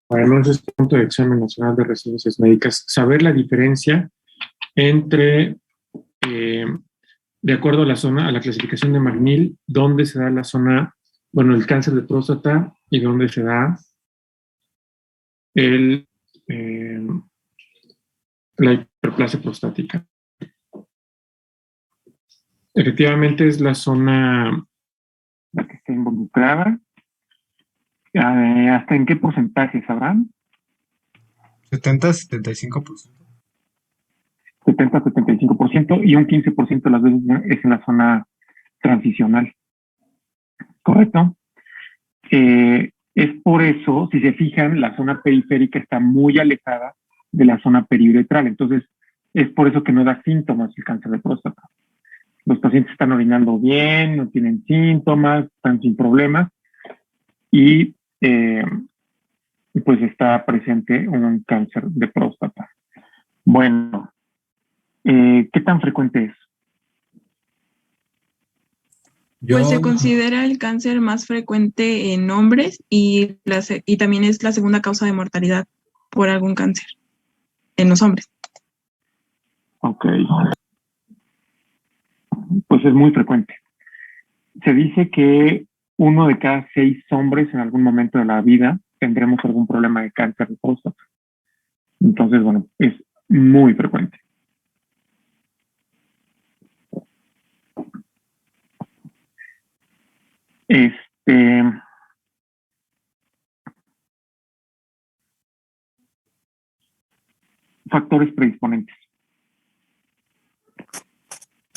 Bueno, ese es el punto de examen nacional de residencias médicas. Saber la diferencia entre, de acuerdo a la zona, a la clasificación de McNeil, dónde se da la zona, bueno, el cáncer de próstata y dónde se da el, eh, la hiperplasia prostática. Efectivamente es la zona la que está involucrada. ¿Hasta en qué porcentaje sabrán? 70-75%. 70-75% y un 15% de las veces es en la zona transicional. ¿Correcto? Es por eso, si se fijan, la zona periférica está muy alejada de la zona periuretral. Entonces, es por eso que no da síntomas el cáncer de próstata. Los pacientes están orinando bien, no tienen síntomas, están sin problemas y pues está presente un cáncer de próstata. Bueno, ¿qué tan frecuente es? Pues se considera el cáncer más frecuente en hombres y también es la segunda causa de mortalidad por algún cáncer en los hombres. Ok. Pues es muy frecuente. Se dice que 1 de cada 6 hombres en algún momento de la vida tendremos algún problema de cáncer de próstata. Entonces, bueno, es muy frecuente. Factores predisponentes.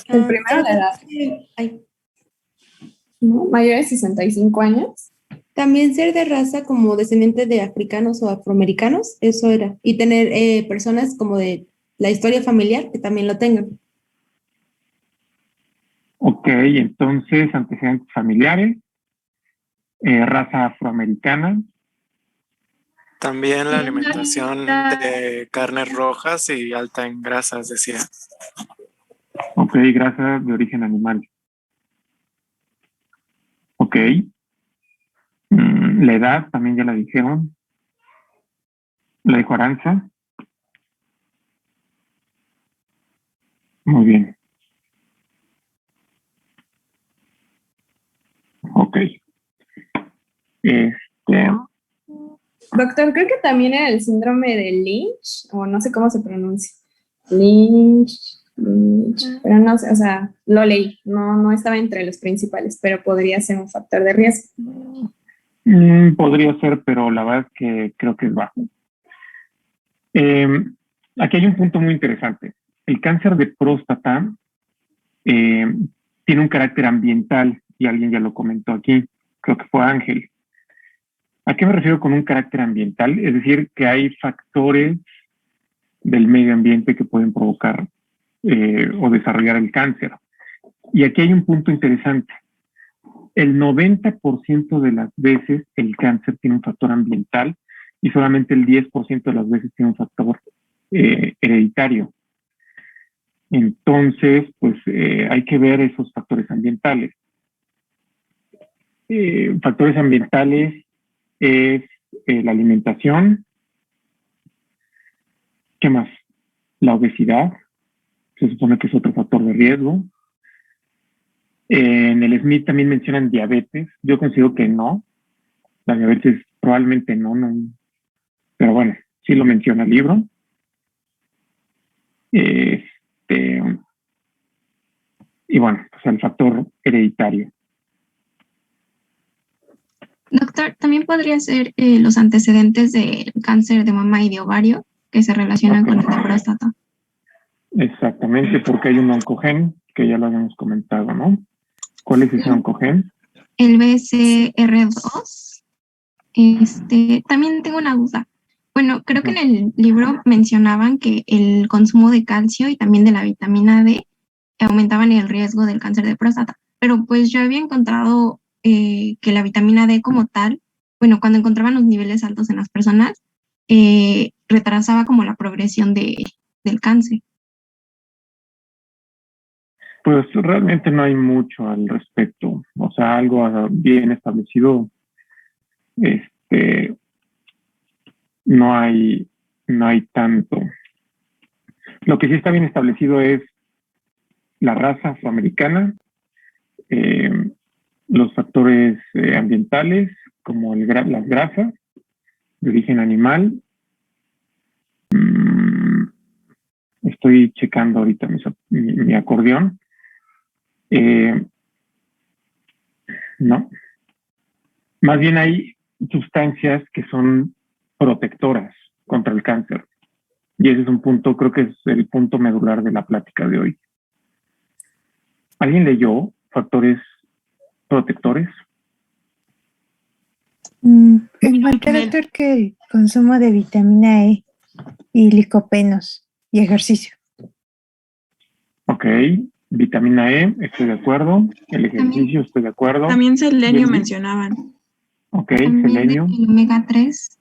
El primero, la edad. ¿No? Mayor de 65 años. También ser de raza como descendiente de africanos o afroamericanos, eso era. Y tener personas como de la historia familiar que también lo tengan. Ok, entonces antecedentes familiares, raza afroamericana. También la alimentación de carnes rojas y alta en grasas, decía. Ok, grasas de origen animal. Ok. La edad también ya la dijeron. La dijo Aranza. Muy bien. Ok. Doctor, creo que también era el síndrome de Lynch, o no sé cómo se pronuncia. Lynch, pero no sé, o sea, lo leí, no estaba entre los principales, pero podría ser un factor de riesgo. Podría ser, pero la verdad es que creo que es bajo. Aquí hay un punto muy interesante. El cáncer de próstata tiene un carácter ambiental, y alguien ya lo comentó aquí, creo que fue Ángel. ¿A qué me refiero con un carácter ambiental? Es decir, que hay factores del medio ambiente que pueden provocar o desarrollar el cáncer. Y aquí hay un punto interesante. El 90% de las veces el cáncer tiene un factor ambiental y solamente el 10% de las veces tiene un factor hereditario. Entonces, pues hay que ver esos factores ambientales. Factores ambientales es la alimentación. ¿Qué más? La obesidad. Se supone que es otro factor de riesgo. En el SMIT también mencionan diabetes. Yo considero que no. La diabetes probablemente no. Pero bueno, sí lo menciona el libro. Y bueno, pues el factor hereditario. Doctor, también podría ser los antecedentes del cáncer de mama y de ovario que se relacionan con el de próstata. Exactamente, porque hay un oncogen que ya lo habíamos comentado, ¿no? ¿Cuál es ese oncogen? El BCR2. También tengo una duda. Bueno, creo que en el libro mencionaban que el consumo de calcio y también de la vitamina D aumentaban el riesgo del cáncer de próstata. Pero pues yo había encontrado que la vitamina D como tal, bueno, cuando encontraban los niveles altos en las personas, retrasaba como la progresión del cáncer. Pues realmente no hay mucho al respecto. O sea, algo bien establecido no hay tanto. Lo que sí está bien establecido es la raza afroamericana, los factores ambientales, como las grasas de origen animal. Estoy checando ahorita mi acordeón. No. Más bien hay sustancias que son protectoras contra el cáncer. Y ese es un punto, creo que es el punto medular de la plática de hoy. ¿Alguien leyó factores protectores? Encontré, doctor, que el consumo de vitamina E y licopenos y ejercicio. Ok, vitamina E, estoy de acuerdo. El ejercicio, estoy de acuerdo. También selenio mencionaban. Ok, También selenio. el omega 3.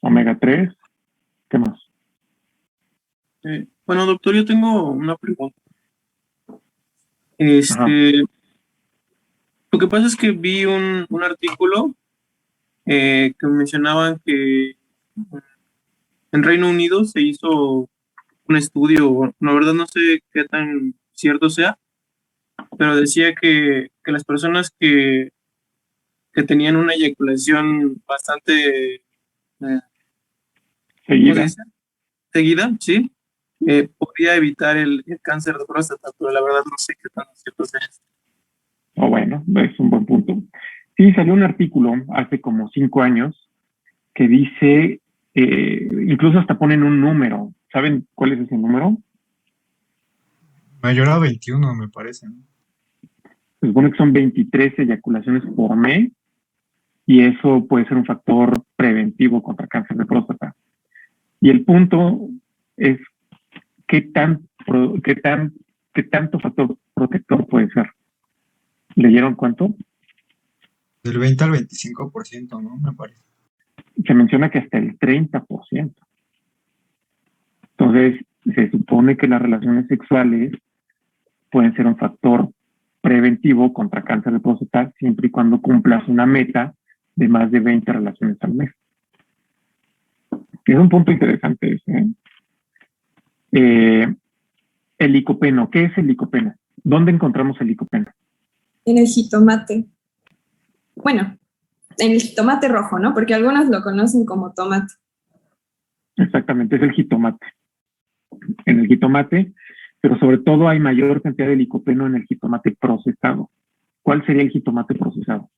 Omega 3. ¿Qué más? Bueno, doctor, yo tengo una pregunta. Ajá. Lo que pasa es que vi un artículo que mencionaban que en Reino Unido se hizo un estudio, la verdad no sé qué tan cierto sea, pero decía que las personas que tenían una eyaculación bastante ¿cómo se Seguida. dice? Seguida, sí, podía evitar el cáncer de próstata, pero la verdad no sé qué tan cierto sea. O bueno, es un buen punto. Sí, salió un artículo hace como 5 años que dice, incluso hasta ponen un número. ¿Saben cuál es ese número? Mayor a 21, me parece, ¿no? Se supone que son 23 eyaculaciones por mes y eso puede ser un factor preventivo contra cáncer de próstata. Y el punto es qué tanto factor protector puede ser. ¿Leyeron cuánto? Del 20 al 25%, ¿no? Me parece. Se menciona que hasta el 30%. Entonces, se supone que las relaciones sexuales pueden ser un factor preventivo contra cáncer de próstata siempre y cuando cumplas una meta de más de 20 relaciones al mes. Es un punto interesante ese, ¿eh? El licopeno. ¿Qué es el licopeno? ¿Dónde encontramos el licopeno? En el jitomate. Bueno, en el jitomate rojo, ¿no? Porque algunos lo conocen como tomate. Exactamente, es el jitomate. En el jitomate, pero sobre todo hay mayor cantidad de licopeno en el jitomate procesado. ¿Cuál sería el jitomate procesado?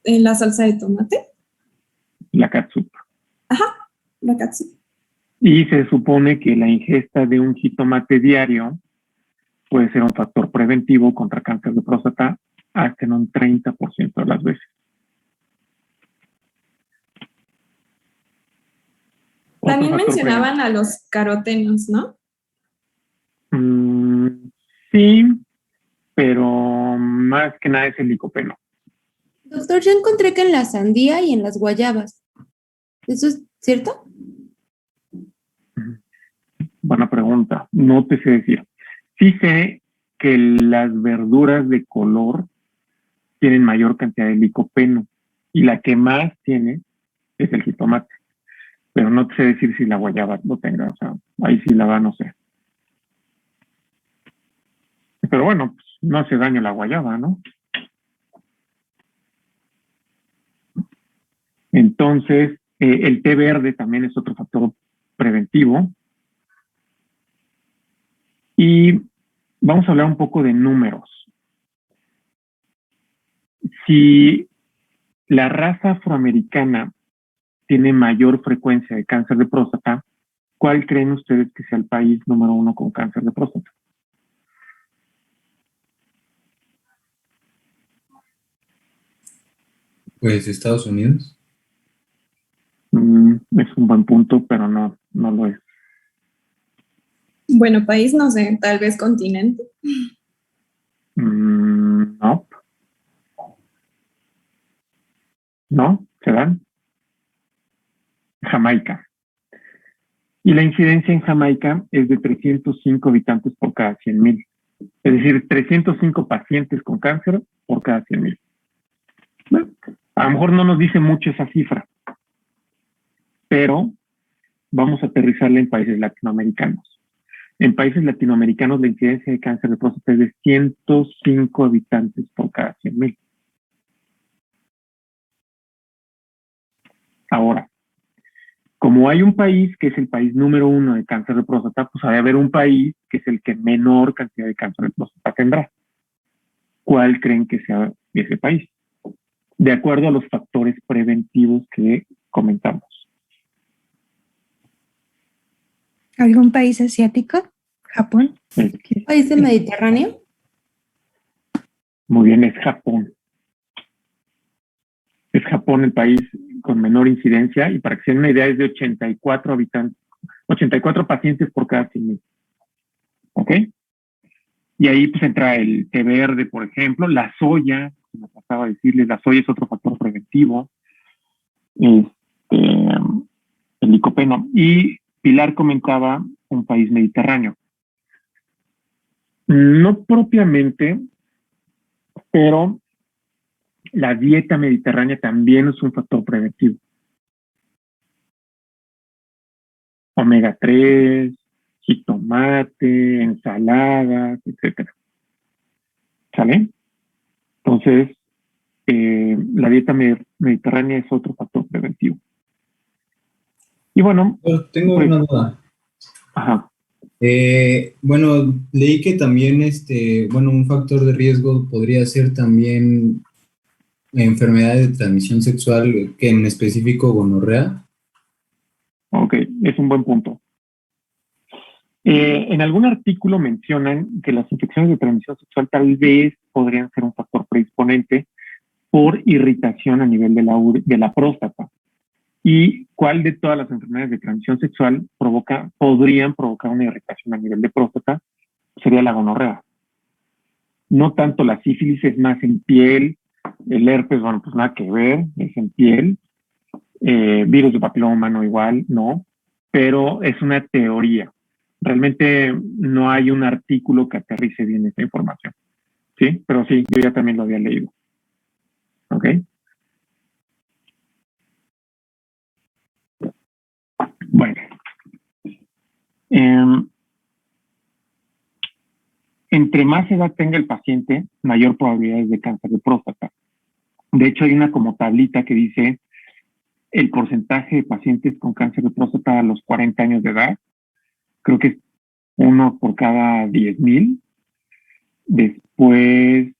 ¿En la salsa de tomate? La catsup. Ajá, la catsup. Y se supone que la ingesta de un jitomate diario puede ser un factor preventivo contra cáncer de próstata hasta en un 30% de las veces. También mencionaban a los carotenos, ¿no? Sí, pero más que nada es el licopeno. Doctor, yo encontré que en la sandía y en las guayabas. ¿Eso es cierto? Buena pregunta. No te sé decir. Sí sé que las verduras de color tienen mayor cantidad de licopeno y la que más tiene es el jitomate. Pero no te sé decir si la guayaba lo tenga. O sea, ahí sí la va, no sé. Pero bueno, pues, no hace daño la guayaba, ¿no? Entonces, el té verde también es otro factor preventivo. Y vamos a hablar un poco de números. Si la raza afroamericana tiene mayor frecuencia de cáncer de próstata, ¿cuál creen ustedes que sea el país número 1 con cáncer de próstata? Pues Estados Unidos. Es un buen punto, pero no lo es. Bueno, país, no sé, tal vez continente. No. No, se dan. Jamaica. Y la incidencia en Jamaica es de 305 habitantes por cada 100,000. Es decir, 305 pacientes con cáncer por cada 100,000. Bueno, A lo mejor no nos dice mucho esa cifra, pero vamos a aterrizarla en países latinoamericanos. En países latinoamericanos la incidencia de cáncer de próstata es de 105 habitantes por cada 100,000. Ahora, como hay un país que es el país número 1 de cáncer de próstata, pues ha de haber un país que es el que menor cantidad de cáncer de próstata tendrá. ¿Cuál creen que sea ese país? De acuerdo a los factores preventivos que comentamos. ¿Algún país asiático? ¿Japón? ¿País del Mediterráneo? Muy bien, es Japón. Es Japón el país con menor incidencia, y para que se den una idea es de 84 habitantes, 84 pacientes por cada 100,000. ¿Ok? Y ahí pues entra el té verde, por ejemplo, la soya, me pasaba a decirles, la soya es otro factor preventivo, el licopeno. Y Pilar comentaba un país mediterráneo. No propiamente, pero la dieta mediterránea también es un factor preventivo. Omega 3, jitomate, ensaladas, etcétera. ¿Sale? Entonces, la dieta mediterránea es otro factor preventivo. Y bueno, Tengo pues, una duda. Ajá. Bueno, leí que también un factor de riesgo podría ser también enfermedades de transmisión sexual, que en específico gonorrea. Ok, es un buen punto. En algún artículo mencionan que las infecciones de transmisión sexual tal vez podrían ser un factor predisponente por irritación a nivel de la próstata. ¿Y cuál de todas las enfermedades de transmisión sexual podrían provocar una irritación a nivel de próstata? Sería la gonorrea. No tanto la sífilis, es más en piel. El herpes, bueno, pues nada que ver, es en piel. Virus de papiloma humano igual, no. Pero es una teoría. Realmente no hay un artículo que aterrice bien esta información. ¿Sí? Pero sí, yo ya también lo había leído. ¿Ok? Bueno. Entre más edad tenga el paciente, mayor probabilidad es de cáncer de próstata. De hecho, hay una como tablita que dice el porcentaje de pacientes con cáncer de próstata a los 40 años de edad. Creo que es 1 por cada 10,000. Después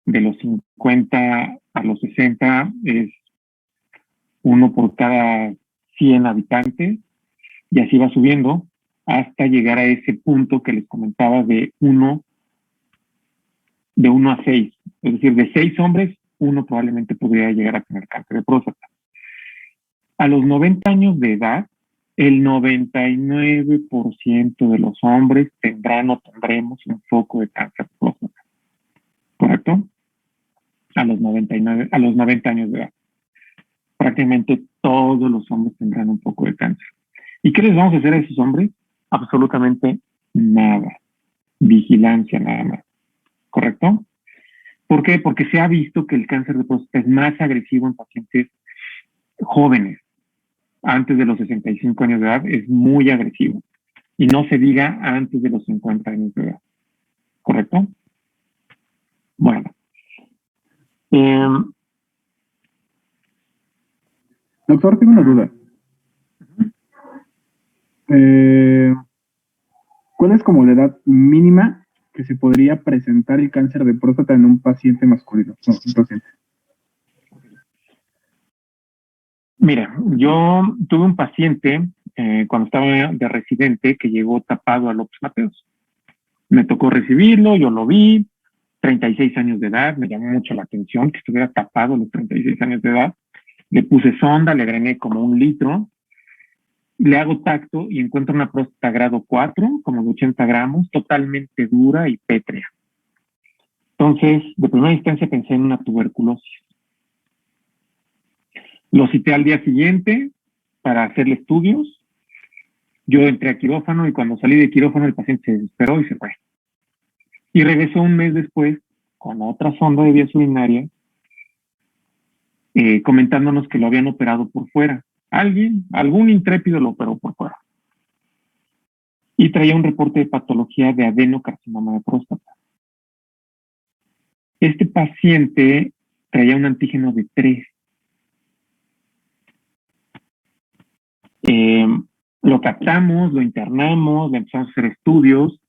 de los 50 a los 60 es 1 por cada 100 habitantes, y así va subiendo hasta llegar a ese punto que les comentaba de 1 a 6. Es decir, de 6 hombres, 1 probablemente podría llegar a tener cáncer de próstata. A los 90 años de edad, el 99% de los hombres tendrán o tendremos un foco de cáncer de próstata. ¿Correcto? A los 90 años de edad. Prácticamente todos los hombres tendrán un foco de cáncer. ¿Y qué les vamos a hacer a esos hombres? Absolutamente nada. Vigilancia nada más. ¿Correcto? ¿Por qué? Porque se ha visto que el cáncer de próstata es más agresivo en pacientes jóvenes. Antes de los 65 años de edad es muy agresivo. Y no se diga antes de los 50 años de edad. ¿Correcto? Bueno. Doctor, tengo una duda. ¿Cuál es como la edad mínima que se podría presentar el cáncer de próstata en un paciente masculino? No, un paciente. Mira, yo tuve un paciente cuando estaba de residente que llegó tapado a López Mateos. Me tocó recibirlo, yo lo vi, 36 años de edad, me llamó mucho la atención que estuviera tapado a los 36 años de edad. Le puse sonda, le agregué como 1 litro, le hago tacto y encuentro una próstata grado 4, como de 80 gramos, totalmente dura y pétrea. Entonces, de primera instancia pensé en una tuberculosis. Lo cité al día siguiente para hacerle estudios. Yo entré a quirófano y cuando salí de quirófano el paciente se desesperó y se fue. Y regresó un mes después con otra sonda de vías urinarias comentándonos que lo habían operado por fuera. Algún intrépido lo operó por fuera. Y traía un reporte de patología de adenocarcinoma de próstata. Este paciente traía un antígeno de 3. Lo captamos, lo internamos, le empezamos a hacer estudios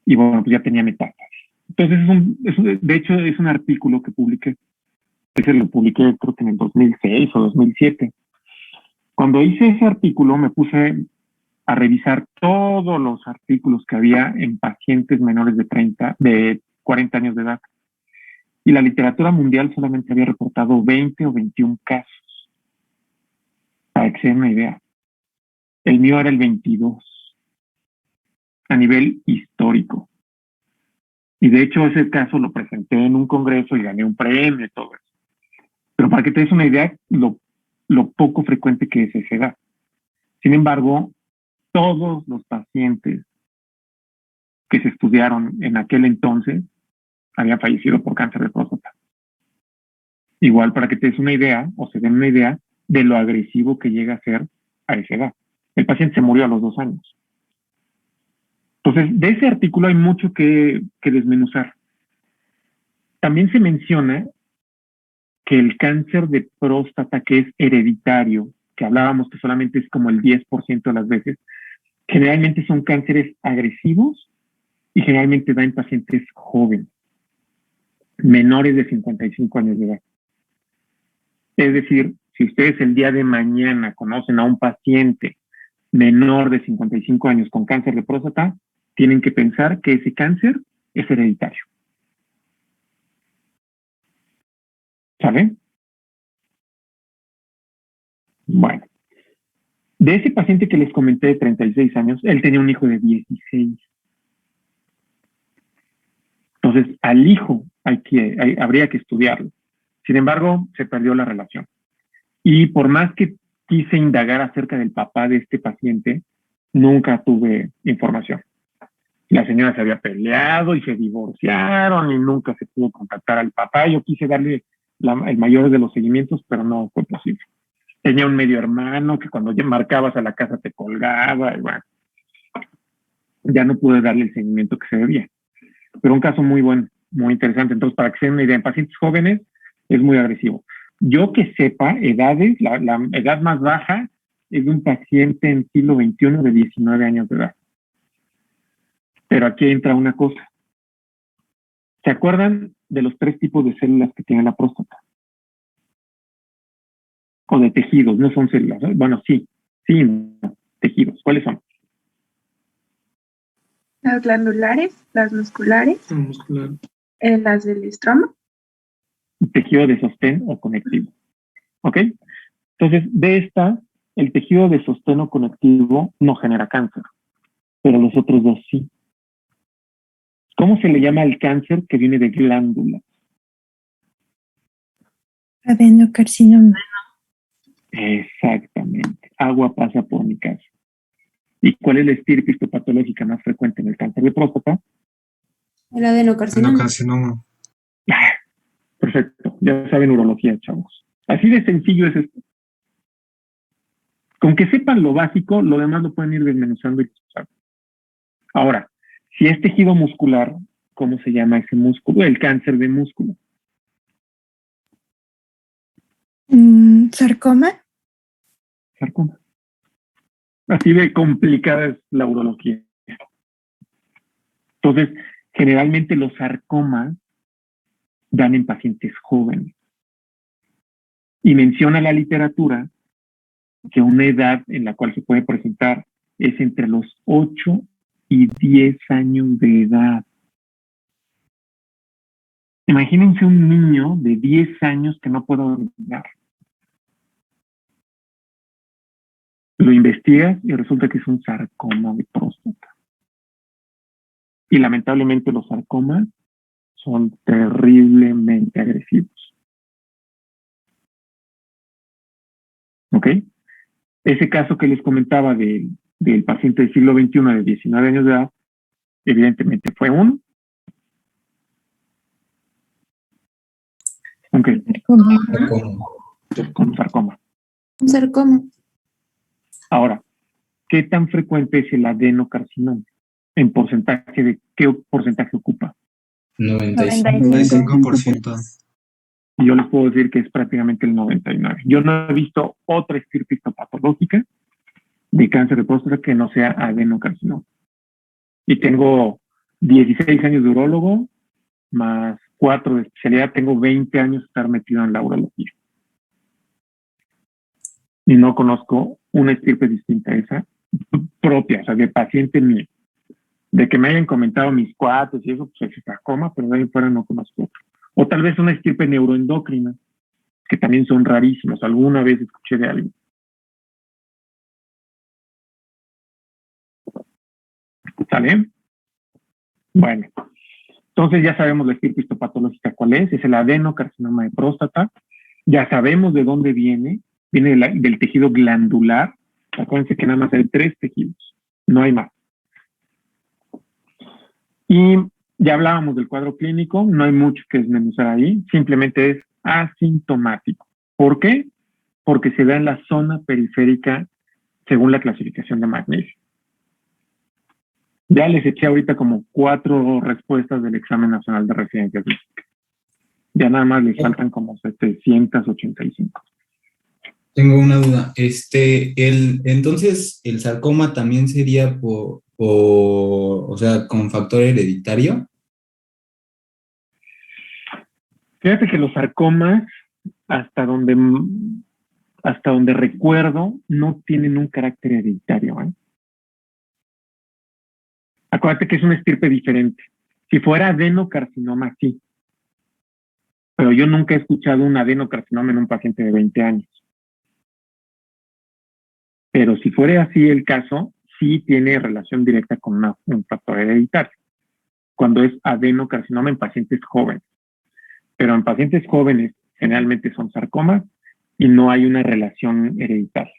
y bueno, pues ya tenía metástasis. Entonces, de hecho, es un artículo que publiqué. Ese lo publiqué creo que en el 2006 o 2007. Cuando hice ese artículo me puse a revisar todos los artículos que había en pacientes menores de 40 años de edad. Y la literatura mundial solamente había reportado 20 o 21 casos. Para que se den una idea. El mío era el 22 a nivel histórico. Y de hecho ese caso lo presenté en un congreso y gané un premio y todo eso. Pero para que te des una idea, lo poco frecuente que es esa edad. Sin embargo, todos los pacientes que se estudiaron en aquel entonces habían fallecido por cáncer de próstata. Igual para que te des una idea, o se den una idea, de lo agresivo que llega a ser a esa edad. El paciente se murió a los 2 años. Entonces, de ese artículo hay mucho que desmenuzar. También se menciona que el cáncer de próstata que es hereditario, que hablábamos que solamente es como el 10% de las veces, generalmente son cánceres agresivos y generalmente da en pacientes jóvenes, menores de 55 años de edad. Es decir, si ustedes el día de mañana conocen a un paciente menor de 55 años con cáncer de próstata, tienen que pensar que ese cáncer es hereditario. ¿Sabe? Bueno, de ese paciente que les comenté de 36 años, él tenía un hijo de 16. Entonces, al hijo habría que estudiarlo. Sin embargo, se perdió la relación. Y por más que quise indagar acerca del papá de este paciente, nunca tuve información. La señora se había peleado y se divorciaron y nunca se pudo contactar al papá. Yo quise darle el mayor de los seguimientos, pero no fue posible. Tenía un medio hermano que cuando ya marcabas a la casa te colgaba y bueno, ya no pude darle el seguimiento que se debía. Pero un caso muy bueno, muy interesante. Entonces, para que se den una idea, en pacientes jóvenes es muy agresivo. Yo que sepa, edades, la edad más baja es de un paciente en siglo XXI de 19 años de edad. Pero aquí entra una cosa. ¿Se acuerdan de los 3 tipos de células que tiene la próstata? O de tejidos, no son células. Bueno, sí, no, tejidos. ¿Cuáles son? Las glandulares, las musculares, las del estroma. Tejido de sostén o conectivo. ¿Ok? Entonces, de esta, el tejido de sostén o conectivo no genera cáncer, pero los otros 2 sí. ¿Cómo se le llama al cáncer que viene de glándulas? Adenocarcinoma. Exactamente. Agua pasa por mi casa. ¿Y cuál es la estirpe histopatológica más frecuente en el cáncer de próstata? El adenocarcinoma. Adenocarcinoma. Perfecto. Ya saben urología, chavos. Así de sencillo es esto. Con que sepan lo básico, lo demás lo pueden ir desmenuzando y saben. Ahora, si es tejido muscular, ¿cómo se llama ese músculo? El cáncer de músculo. ¿Sarcoma? Sarcoma. Así de complicada es la urología. Entonces, generalmente los sarcomas dan en pacientes jóvenes. Y menciona la literatura que una edad en la cual se puede presentar es entre los 8 y 10 años de edad. Imagínense un niño de 10 años que no pueda orinar. Lo investigas y resulta que es un sarcoma de próstata. Y lamentablemente los sarcomas son terriblemente agresivos. ¿Ok? Ese caso que les comentaba del paciente del siglo XXI de 19 años de edad, evidentemente fue un Sarcoma. con sarcoma. Un sarcoma. Ahora, ¿qué tan frecuente es el adenocarcinoma? ¿En porcentaje de qué porcentaje ocupa? 95%. Y yo les puedo decir que es prácticamente el 99%. Yo no he visto otra estirpe histopatológica de cáncer de próstata que no sea adenocarcinoma. Y tengo 16 años de urólogo, más 4 de especialidad, tengo 20 años de estar metido en la urología. Y no conozco una estirpe distinta a esa, propia, o sea, de paciente mío. De que me hayan comentado mis cuates y eso, pues es sarcoma, pero de ahí fuera no conozco otro. O tal vez una estirpe neuroendocrina, que también son rarísimas. Alguna vez escuché de alguien. ¿Sale? Bueno, entonces ya sabemos la estirpe histopatológica cuál es el adenocarcinoma de próstata. Ya sabemos de dónde viene del tejido glandular. Acuérdense que nada más hay 3 tejidos, no hay más. Y ya hablábamos del cuadro clínico, no hay mucho que desmenuzar ahí, simplemente es asintomático. ¿Por qué? Porque se da en la zona periférica según la clasificación de magnesio. Ya les eché ahorita como 4 respuestas del examen nacional de referencia física. Ya nada más les faltan como 785. Tengo una duda. Entonces, ¿el sarcoma también sería o sea, con factor hereditario? Fíjate que los sarcomas, hasta donde recuerdo, no tienen un carácter hereditario, ¿eh? Acuérdate que es una estirpe diferente. Si fuera adenocarcinoma, sí. Pero yo nunca he escuchado un adenocarcinoma en un paciente de 20 años. Pero si fuera así el caso, sí tiene relación directa con un factor hereditario. Cuando es adenocarcinoma en pacientes jóvenes. Pero en pacientes jóvenes generalmente son sarcomas y no hay una relación hereditaria.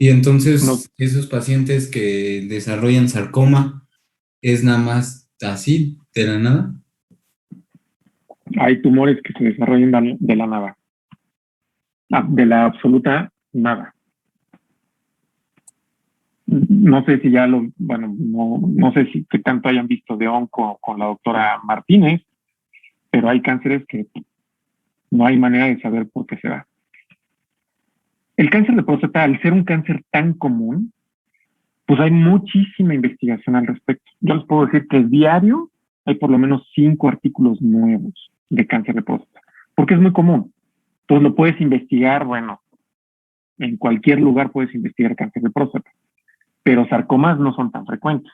Y entonces, esos pacientes que desarrollan sarcoma, ¿es nada más así, de la nada? Hay tumores que se desarrollan de la nada. De la absoluta nada. No sé si ya no sé si qué tanto hayan visto de onco con la doctora Martínez, pero hay cánceres que no hay manera de saber por qué se da. El cáncer de próstata, al ser un cáncer tan común, pues hay muchísima investigación al respecto. Yo les puedo decir que diario hay por lo menos 5 artículos nuevos de cáncer de próstata, porque es muy común. Entonces lo puedes investigar, en cualquier lugar puedes investigar cáncer de próstata, pero sarcomas no son tan frecuentes.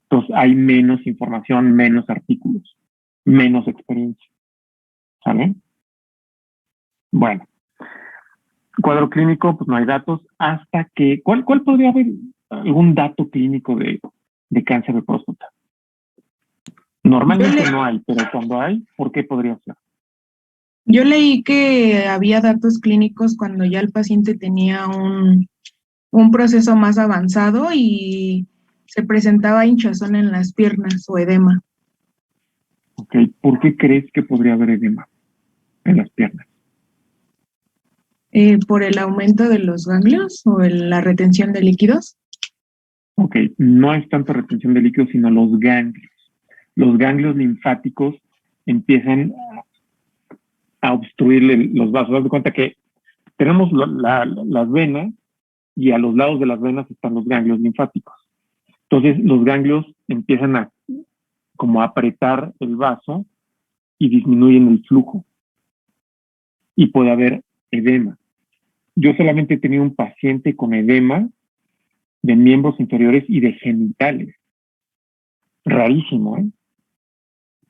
Entonces hay menos información, menos artículos, menos experiencia. ¿Sale? Bueno. Cuadro clínico, pues no hay datos hasta que... ¿Cuál podría haber algún dato clínico de cáncer de próstata? Normalmente no hay, pero cuando hay, ¿por qué podría ser? Yo leí que había datos clínicos cuando ya el paciente tenía un proceso más avanzado y se presentaba hinchazón en las piernas o edema. Ok, ¿por qué crees que podría haber edema en las piernas? ¿Por el aumento de los ganglios o la retención de líquidos? Ok, no es tanto retención de líquidos, sino los ganglios. Los ganglios linfáticos empiezan a obstruir los vasos. Haz de cuenta que tenemos las venas y a los lados de las venas están los ganglios linfáticos. Entonces los ganglios empiezan a apretar el vaso y disminuyen el flujo. Y puede haber edema. Yo solamente he tenido un paciente con edema de miembros inferiores y de genitales. Rarísimo, ¿eh?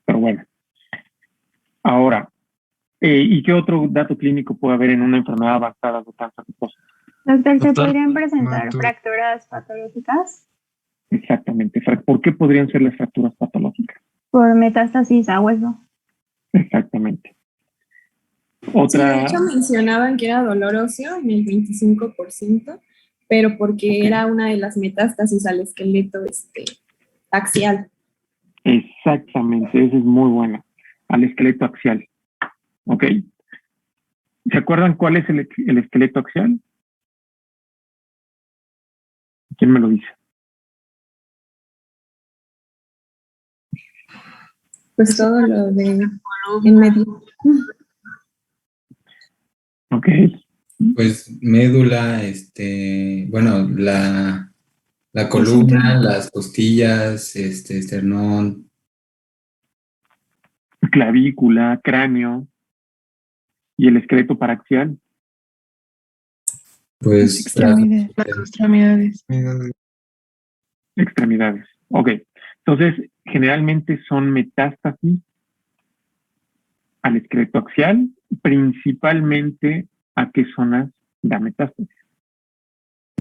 Pero bueno. Ahora, ¿y qué otro dato clínico puede haber en una enfermedad avanzada de cáncer de próstata? Doctor, ¿se podrían presentar fracturas patológicas? Exactamente. ¿Por qué podrían ser las fracturas patológicas? Por metástasis a hueso. Exactamente. Sí, de hecho mencionaban que era dolor óseo en el 25%, pero porque era una de las metástasis al esqueleto axial. Exactamente, esa es muy buena. Al esqueleto axial. ¿Ok? ¿Se acuerdan cuál es el esqueleto axial? ¿Quién me lo dice? Pues todo lo de en medio. Ok. Pues médula, bueno, la columna, las costillas, esternón. Clavícula, cráneo y el esqueleto paraxial. Pues Extremidades. Las extremidades. Extremidades. Ok. Entonces, generalmente son metástasis al esqueleto axial, principalmente a qué zonas da metástasis.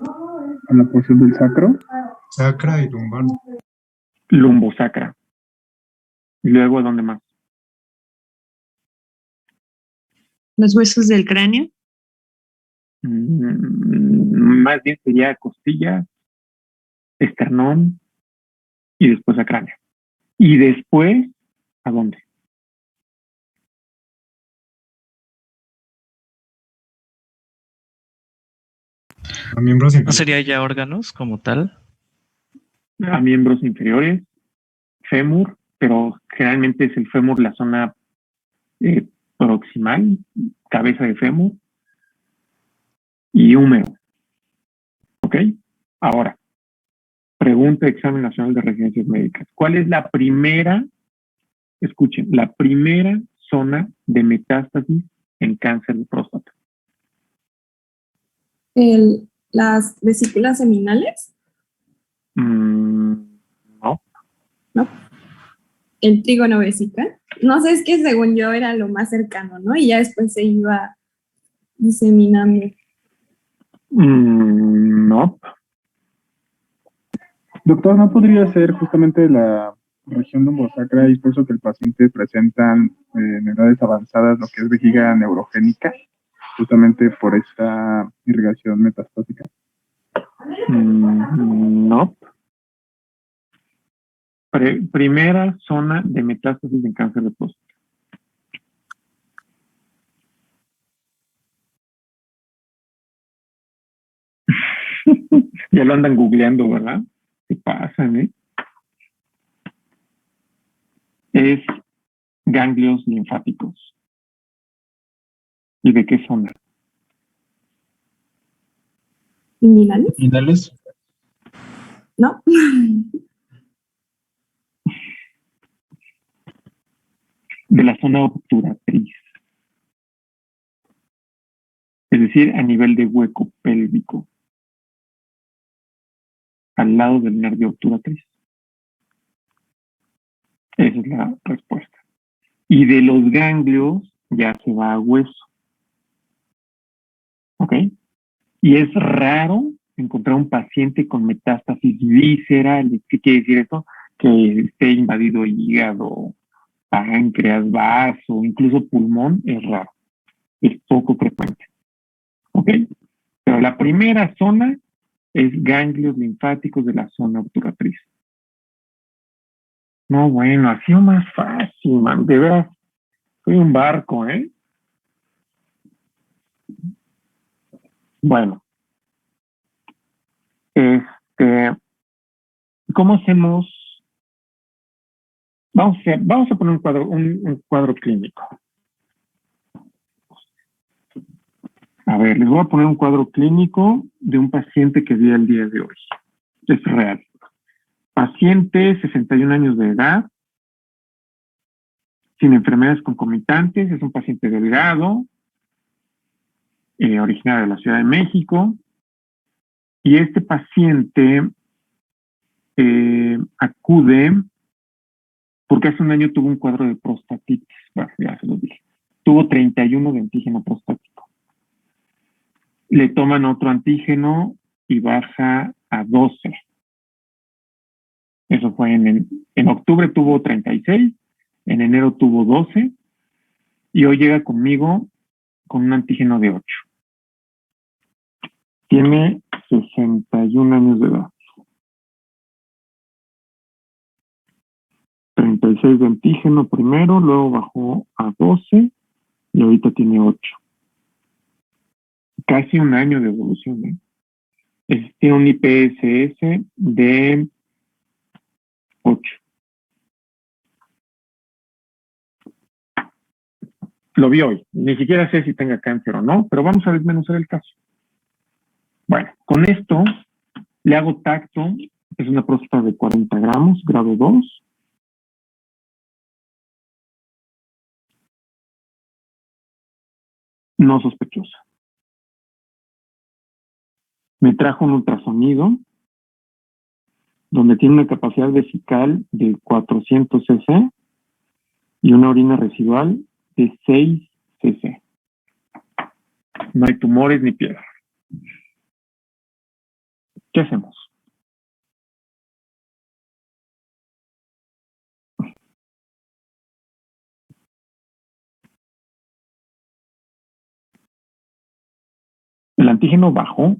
A la porción del sacro. Sacra y lumbar. Lumbosacra. Y luego, ¿dónde más? Los huesos del cráneo. Más bien sería costilla, esternón y después a cráneo. Y después, ¿a dónde? A miembros ¿No inferiores. sería ya órganos como tal? A miembros inferiores, fémur, pero generalmente es el fémur la zona proximal, cabeza de fémur y húmero. ¿Ok? Ahora, pregunta de examen nacional de residencias médicas. ¿Cuál es la primera, escuchen, la primera zona de metástasis en cáncer de próstata? Las vesículas seminales, No. ¿no? El trígono vesical. No sé, es que según yo era lo más cercano, ¿no? Y ya después se iba diseminando. No. Doctor, ¿no podría ser justamente la región lumbosacra y por eso que el paciente presentan en edades avanzadas lo que es vejiga neurogénica, justamente por esta irrigación metastática? No. Primera zona de metástasis en cáncer de próstata. Ya lo andan googleando, ¿verdad? ¿Qué pasan, Es ganglios linfáticos. ¿Y de qué zona? ¿Inguinales? ¿Inguinales? ¿No? De la zona obturatriz. Es decir, a nivel de hueco pélvico. Al lado del nervio obturatriz. Esa es la respuesta. Y de los ganglios ya se va a hueso. ¿Ok? Y es raro encontrar un paciente con metástasis visceral. ¿Qué quiere decir eso? Que esté invadido hígado, páncreas, vaso, incluso pulmón, es raro. Es poco frecuente. ¿Ok? Pero la primera zona es ganglios linfáticos de la zona obturatriz. No, bueno, ha sido más fácil, man. De veras, soy un barco, ¿eh? Bueno, ¿cómo hacemos? Vamos a poner un cuadro clínico. A ver, les voy a poner un cuadro clínico de un paciente que vi el día de hoy. Es real. Paciente, 61 años de edad, sin enfermedades concomitantes, es un paciente delgado, originario de la Ciudad de México, y este paciente acude porque hace un año tuvo un cuadro de prostatitis. Bueno, ya se lo dije. Tuvo 31 de antígeno prostático. Le toman otro antígeno y baja a 12. Eso fue en octubre tuvo 36, en enero tuvo 12 y hoy llega conmigo con un antígeno de 8. Tiene 61 años de edad. 36 de antígeno primero, luego bajó a 12 y ahorita tiene 8. casi un año de evolución. Tiene un IPSS de 8. Lo vi hoy. Ni siquiera sé si tenga cáncer o no, pero vamos a desmenuzar el caso. Bueno, con esto le hago tacto. Es una próstata de 40 gramos, grado 2. No sospechosa. Me trajo un ultrasonido donde tiene una capacidad vesical de 400 cc y una orina residual de 6 cc. No hay tumores ni piedra. ¿Qué hacemos? El antígeno bajó,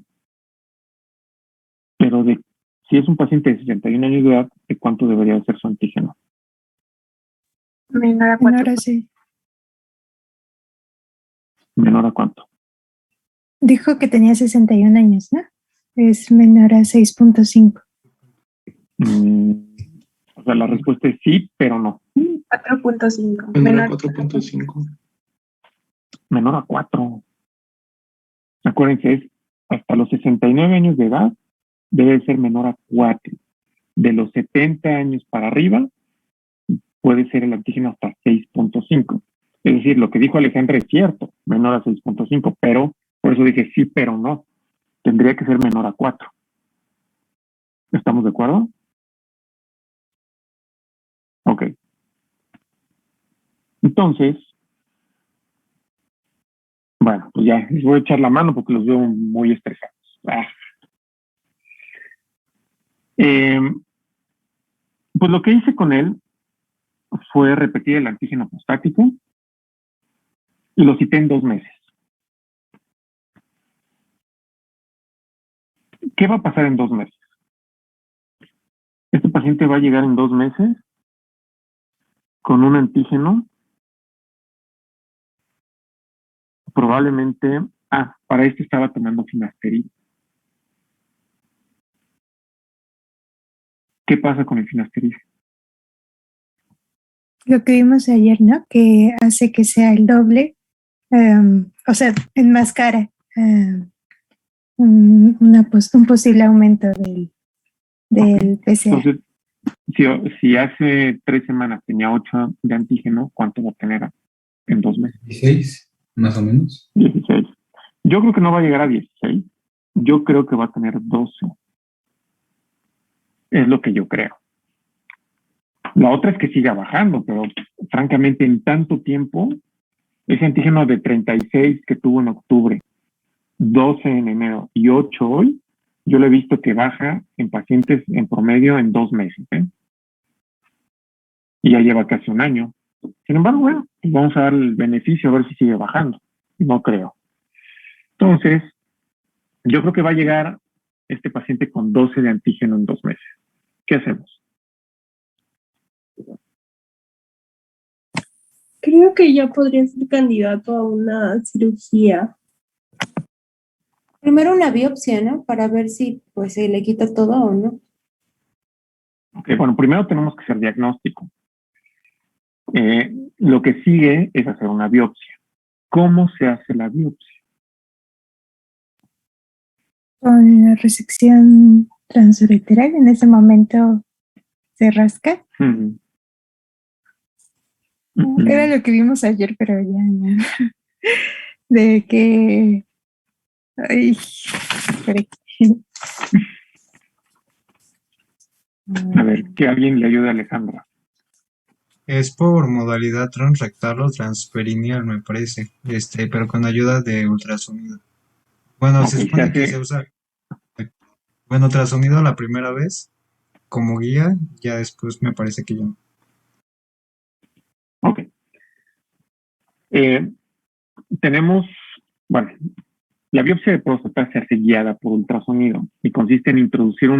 pero si es un paciente de 61 años de edad, ¿de cuánto debería ser su antígeno? Menor a 4. Ahora sí. ¿Menor a cuánto? Dijo que tenía 61 años, ¿no? Es menor a 6.5. O sea, la respuesta es sí, pero no. 4.5. Menor a 4.5. Menor a 4. Acuérdense, es hasta los 69 años de edad debe ser menor a 4. De los 70 años para arriba puede ser el antígeno hasta 6.5. Es decir, lo que dijo Alejandra es cierto, menor a 6.5, pero por eso dije sí, pero no. Tendría que ser menor a 4. ¿Estamos de acuerdo? Ok. Entonces, bueno, pues ya les voy a echar la mano porque los veo muy estresados. Pues lo que hice con él fue repetir el antígeno prostático y lo cité en 2 meses. ¿Qué va a pasar en 2 meses? Este paciente va a llegar en 2 meses con un antígeno probablemente, para esto estaba tomando finasterida. ¿Qué pasa con el finasterida? Lo que vimos ayer, ¿no? Que hace que sea el doble, o sea, enmascara un posible aumento del PSA. Entonces, si hace 3 semanas tenía 8 de antígeno, ¿cuánto va a tener en 2 meses? 16, más o menos. 16. Yo creo que no va a llegar a 16. Yo creo que va a tener 12. Es lo que yo creo. La otra es que siga bajando, pero francamente en tanto tiempo, ese antígeno de 36 que tuvo en octubre, 12 en enero y 8 hoy, yo lo he visto que baja en pacientes en promedio en 2 meses. Y ya lleva casi un año. Sin embargo, bueno, pues vamos a dar el beneficio a ver si sigue bajando. No creo. Entonces, yo creo que va a llegar este paciente con 12 de antígeno en 2 meses. ¿Qué hacemos? Creo que ya podría ser candidato a una cirugía. Primero una biopsia, ¿no? Para ver si pues se le quita todo o no. Ok, bueno, primero tenemos que hacer diagnóstico. Lo que sigue es hacer una biopsia. ¿Cómo se hace la biopsia? Con la resección transureteral, en ese momento se rasca. Era lo que vimos ayer, pero ya. De que... Ay, espera. A ver, que alguien le ayude a Alejandra. Es por modalidad transrectal o transperineal, me parece, pero con ayuda de ultrasonido. Bueno, se supone que se usa, ultrasonido la primera vez como guía, ya después me parece que ya no. Ok. Tenemos, bueno, la biopsia de próstata se hace guiada por ultrasonido y consiste en introducir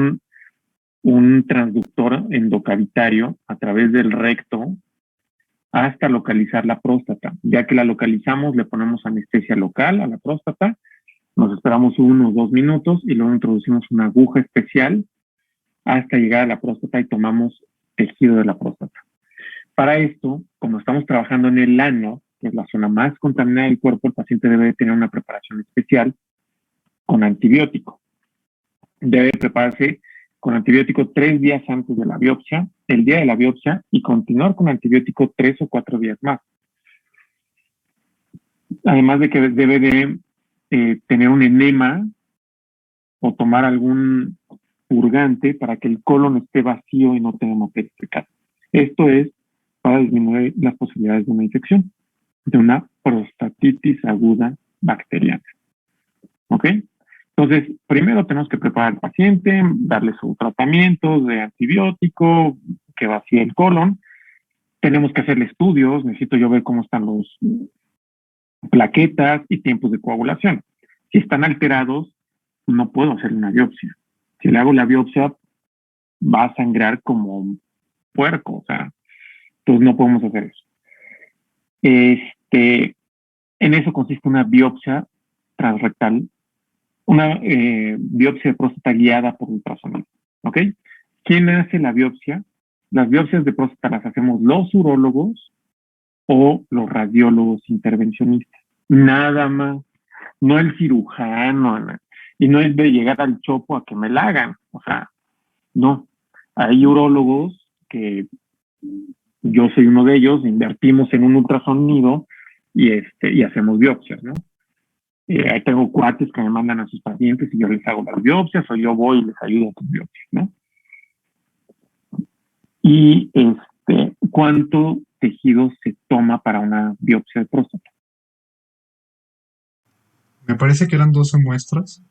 un transductor endocavitario a través del recto hasta localizar la próstata. Ya que la localizamos, le ponemos anestesia local a la próstata, Nos esperamos 1 o 2 minutos y luego introducimos una aguja especial hasta llegar a la próstata y tomamos tejido de la próstata. Para esto, como estamos trabajando en el ano, que es la zona más contaminada del cuerpo, el paciente debe de tener una preparación especial con antibiótico. Debe prepararse con antibiótico 3 días antes de la biopsia, el día de la biopsia, y continuar con antibiótico 3 o 4 días más. Además de que debe de tener un enema o tomar algún purgante para que el colon esté vacío y no tenga materia fecal. Esto es para disminuir las posibilidades de una infección, de una prostatitis aguda bacteriana. ¿Ok? Entonces, primero tenemos que preparar al paciente, darle su tratamiento de antibiótico, que vacíe el colon. Tenemos que hacerle estudios, necesito yo ver cómo están los plaquetas y tiempos de coagulación. Si están alterados, no puedo hacer una biopsia. Si le hago la biopsia, va a sangrar como un puerco, o sea, entonces no podemos hacer eso. En eso consiste una biopsia transrectal, una biopsia de próstata guiada por ultrasonido, ¿ok? ¿Quién hace la biopsia? Las biopsias de próstata las hacemos los urólogos o los radiólogos intervencionistas. Nada más. No el cirujano, ¿no? Y no es de llegar al chopo a que me la hagan. O sea, no. Hay urólogos que yo soy uno de ellos, invertimos en un ultrasonido y hacemos biopsias, ¿no? Ahí tengo cuates que me mandan a sus pacientes y yo les hago las biopsias o yo voy y les ayudo a sus biopsias, ¿no? Y ¿cuánto tejido se toma para una biopsia de próstata? Me parece que eran 12 muestras.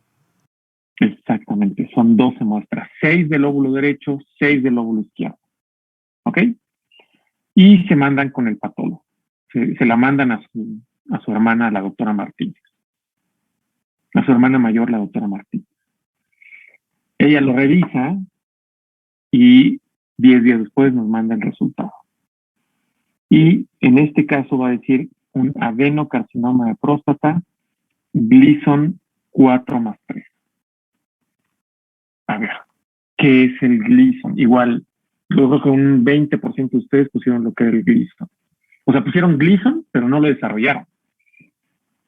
Exactamente, son 12 muestras, 6 del lóbulo derecho, 6 del lóbulo izquierdo. ¿Ok? Y se mandan con el patólogo. Se la mandan a su hermana, la doctora Martínez. A su hermana mayor, la doctora Martínez. Ella lo revisa y 10 días después nos manda el resultado. Y en este caso va a decir un adenocarcinoma de próstata, Gleason 4+3. A ver, ¿qué es el Gleason? Igual, yo creo que un 20% de ustedes pusieron lo que era el Gleason. O sea, pusieron Gleason, pero no lo desarrollaron.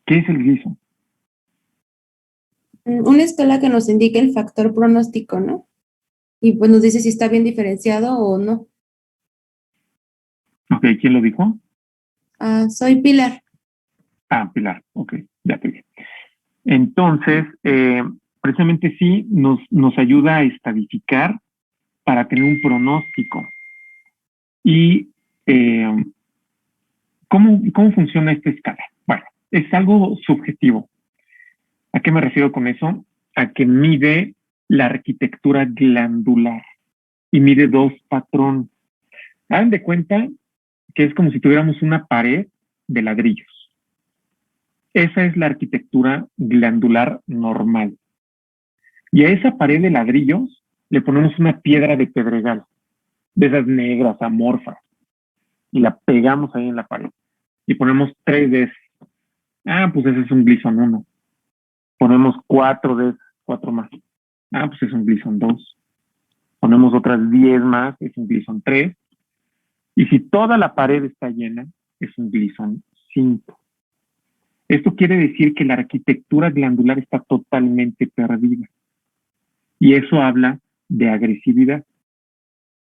¿Qué es el Gleason? Una escala que nos indique el factor pronóstico, ¿no? Y pues nos dice si está bien diferenciado o no. Ok, ¿quién lo dijo? Soy Pilar. Pilar, ok, ya te vi. Entonces, precisamente sí nos ayuda a estadificar para tener un pronóstico. Y ¿cómo funciona esta escala? Bueno, es algo subjetivo. ¿A qué me refiero con eso? A que mide la arquitectura glandular y mide 2 patrones. Hagan de cuenta que es como si tuviéramos una pared de ladrillos. Esa es la arquitectura glandular normal. Y a esa pared de ladrillos le ponemos una piedra de pedregal, de esas negras, amorfas, y la pegamos ahí en la pared. Y ponemos 3 de esas. Pues ese es un Gleason 1. Ponemos 4 de esas, 4 más. Pues es un Gleason 2. Ponemos otras 10 más, es un Gleason 3. Y si toda la pared está llena, es un Gleason 5. Esto quiere decir que la arquitectura glandular está totalmente perdida. Y eso habla de agresividad.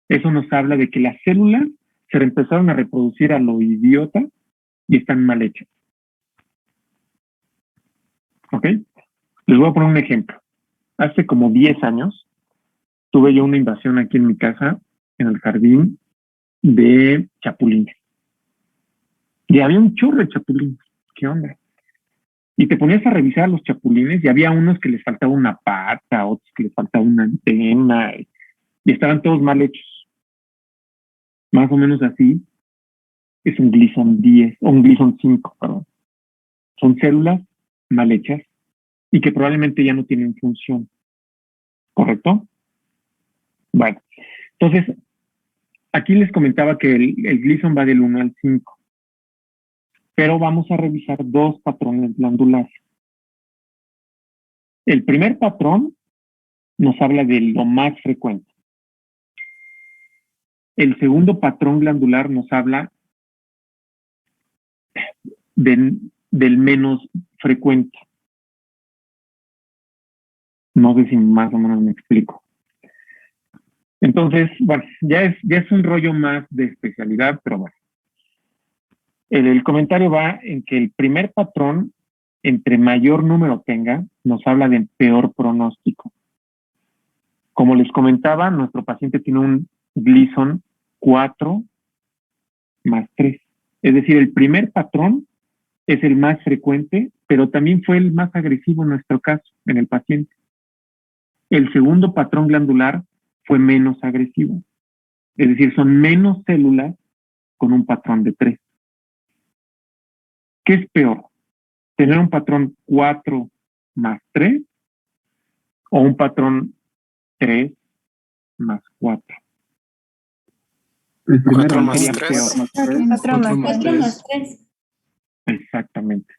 Eso nos habla de que las células se empezaron a reproducir a lo idiota y están mal hechas. ¿Ok? Les voy a poner un ejemplo. Hace como 10 años tuve yo una invasión aquí en mi casa, en el jardín, de chapulines. Y había un chorro de chapulines. ¿Qué onda? Y te ponías a revisar a los chapulines y había unos que les faltaba una pata, otros que les faltaba una antena, y estaban todos mal hechos. Más o menos así es un Gleason 10, o un Gleason 5, perdón. Son células mal hechas y que probablemente ya no tienen función. ¿Correcto? Bueno, entonces, aquí les comentaba que el Gleason va del 1 al 5. Pero vamos a revisar 2 patrones glandulares. El primer patrón nos habla de lo más frecuente. El segundo patrón glandular nos habla del menos frecuente. No sé si más o menos me explico. Entonces, bueno, ya es un rollo más de especialidad, pero bueno. El comentario va en que el primer patrón, entre mayor número tenga, nos habla de peor pronóstico. Como les comentaba, nuestro paciente tiene un Gleason 4 más 3. Es decir, el primer patrón es el más frecuente, pero también fue el más agresivo en nuestro caso, en el paciente. El segundo patrón glandular fue menos agresivo. Es decir, son menos células con un patrón de 3. ¿Qué es peor? ¿Tener un patrón 4 más 3 o un patrón 3 más 4? El primero 4 más sería 3. peor. 4 más 3. Exactamente.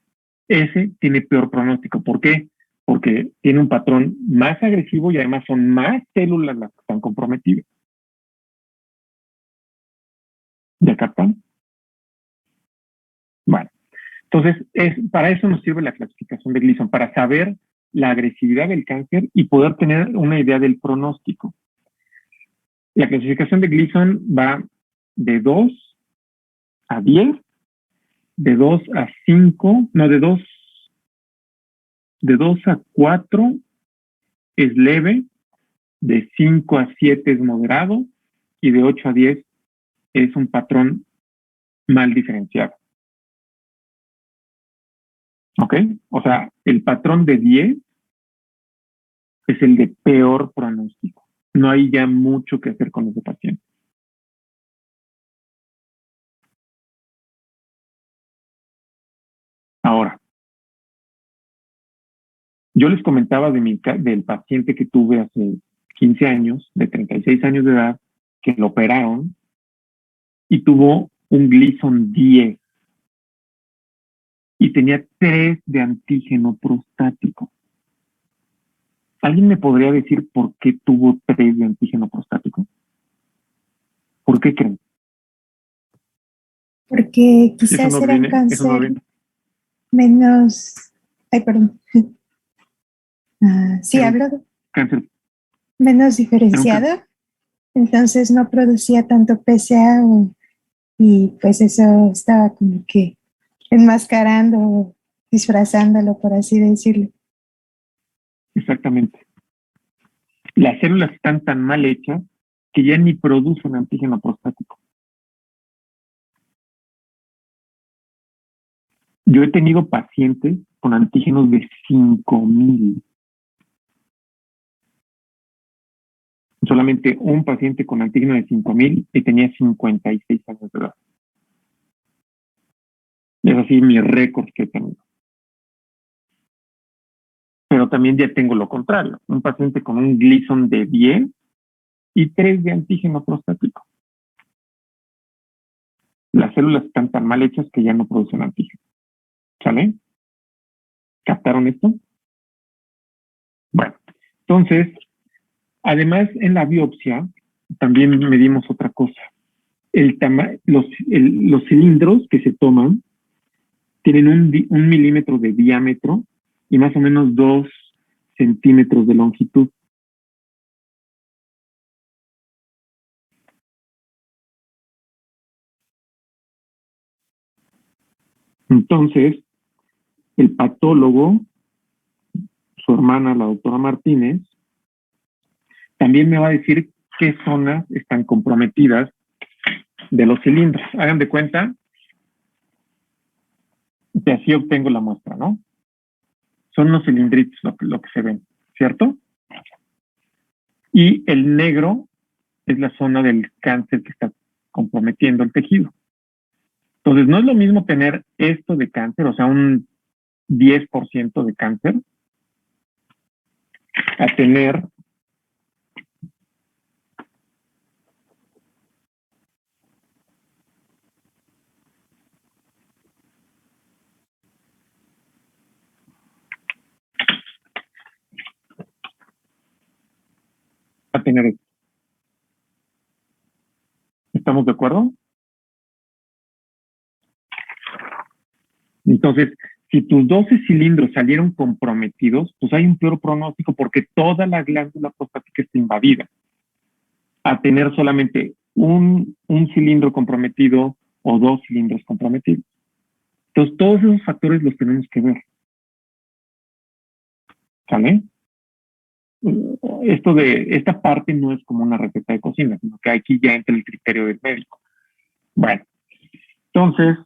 Ese tiene peor pronóstico. ¿Por qué? Porque tiene un patrón más agresivo y además son más células las que están comprometidas. ¿Ya captan? Bueno, entonces para eso nos sirve la clasificación de Gleason, para saber la agresividad del cáncer y poder tener una idea del pronóstico. La clasificación de Gleason va de 2 a 10, de 2 a 5, no, de 2 a 4 es leve, de 5 a 7 es moderado y de 8 a 10 es un patrón mal diferenciado. ¿Ok? O sea, el patrón de 10 es el de peor pronóstico. No hay ya mucho que hacer con ese paciente. Ahora, yo les comentaba del paciente que tuve hace 15 años, de 36 años de edad, que lo operaron y tuvo un Gleason 10 y tenía 3 de antígeno prostático. ¿Alguien me podría decir por qué tuvo 3 de antígeno prostático? ¿Por qué creen? Porque quizás era un cáncer menos... Ay, perdón. Sí, hablo de cáncer menos diferenciado. Entonces no producía tanto PSA y pues eso estaba como que enmascarando, disfrazándolo, por así decirlo. Exactamente. Las células están tan mal hechas que ya ni producen antígeno prostático. Yo he tenido pacientes con antígenos de 5,000. Solamente un paciente con antígeno de 5,000 y tenía 56 años de edad. Es así mi récord que he tenido. Pero también ya tengo lo contrario. Un paciente con un Gleason de 10 y 3 de antígeno prostático. Las células están tan mal hechas que ya no producen antígeno. ¿Sale? ¿Captaron esto? Bueno, entonces, además en la biopsia también medimos otra cosa. Los cilindros que se toman tienen un milímetro de diámetro y más o menos 2 centímetros de longitud. Entonces, el patólogo, su hermana, la doctora Martínez, también me va a decir qué zonas están comprometidas de los cilindros. Hagan de cuenta que así obtengo la muestra, ¿no? Son los cilindritos lo que se ven, ¿cierto? Y el negro es la zona del cáncer que está comprometiendo el tejido. Entonces, no es lo mismo tener esto de cáncer, o sea, un 10% de cáncer, a tener tener esto. ¿Estamos de acuerdo? Entonces, si tus 12 cilindros salieron comprometidos, pues hay un peor pronóstico porque toda la glándula prostática está invadida. A tener solamente un cilindro comprometido o 2 cilindros comprometidos. Entonces, todos esos factores los tenemos que ver. ¿Sale? Esta parte no es como una receta de cocina, sino que aquí ya entra el criterio del médico. Bueno, entonces,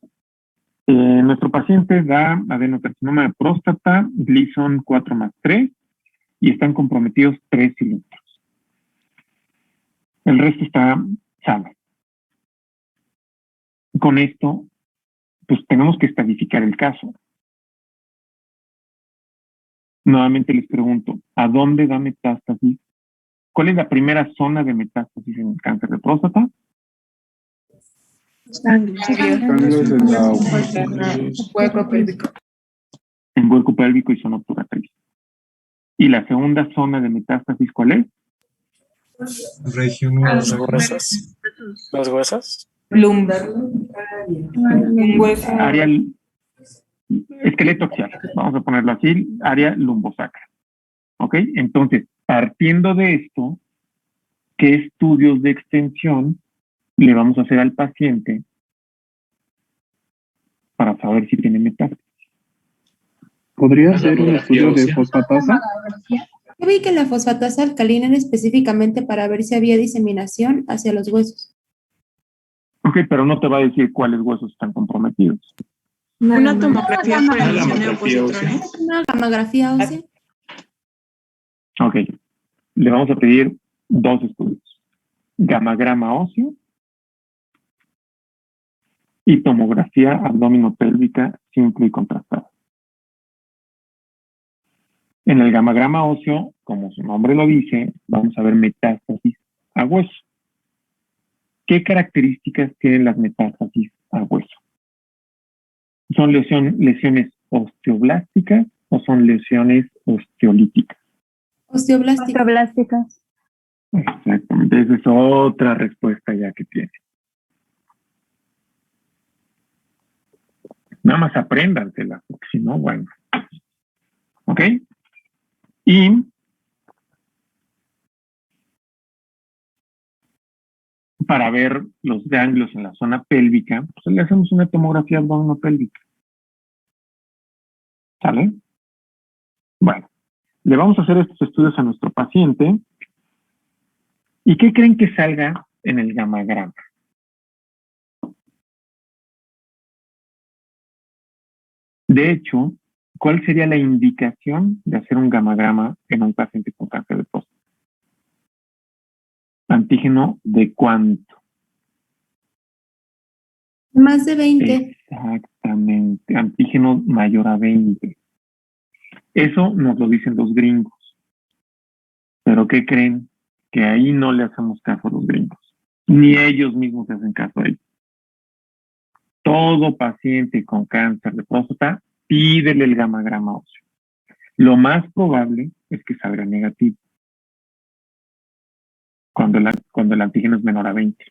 nuestro paciente da adenocarcinoma de próstata, Gleason 4+3, y están comprometidos 3 cilindros. El resto está sano. Con esto, pues tenemos que estadificar el caso. Nuevamente les pregunto, ¿a dónde da metástasis? ¿Cuál es la primera zona de metástasis en el cáncer de próstata? Hueco pélvico. En hueco pélvico y zona obturatriz. ¿Y la segunda zona de metástasis cuál es? Región Los huesos. Los huesos. Lumbar. Área esqueleto axial. Vamos a ponerlo así, área lumbosacra. ¿Ok? Entonces, partiendo de esto, ¿qué estudios de extensión le vamos a hacer al paciente para saber si tiene metástasis? ¿Podría ser un estudio de fosfatasa? Yo vi que la fosfatasa alcalina era específicamente para ver si había diseminación hacia los huesos. Ok, pero no te va a decir cuáles huesos están comprometidos. Una tomografía por emisión de positrones. Una gamografía ósea. Ok, le vamos a pedir 2 estudios. Gamagrama óseo y tomografía abdominopélvica simple y contrastada. En el gamagrama óseo, como su nombre lo dice, vamos a ver metástasis a hueso. ¿Qué características tienen las metástasis a hueso? ¿Son lesiones osteoblásticas o son lesiones osteolíticas? Osteoblásticas. Exactamente, esa es otra respuesta ya que tiene. Nada más apréndansela, porque si no, bueno. ¿Ok? Y para ver los ganglios en la zona pélvica, pues le hacemos una tomografía abdominopélvica. ¿Sale? Bueno, le vamos a hacer estos estudios a nuestro paciente. ¿Y qué creen que salga en el gamagrama? De hecho, ¿cuál sería la indicación de hacer un gamagrama en un paciente con cáncer de próstata? ¿Antígeno de cuánto? Más de 20. Exactamente, antígeno mayor a 20. Eso nos lo dicen los gringos. ¿Pero qué creen? Que ahí no le hacemos caso a los gringos. Ni ellos mismos se hacen caso a ellos. Todo paciente con cáncer de próstata, pídele el gamagrama óseo. Lo más probable es que salga negativo cuando el antígeno es menor a 20.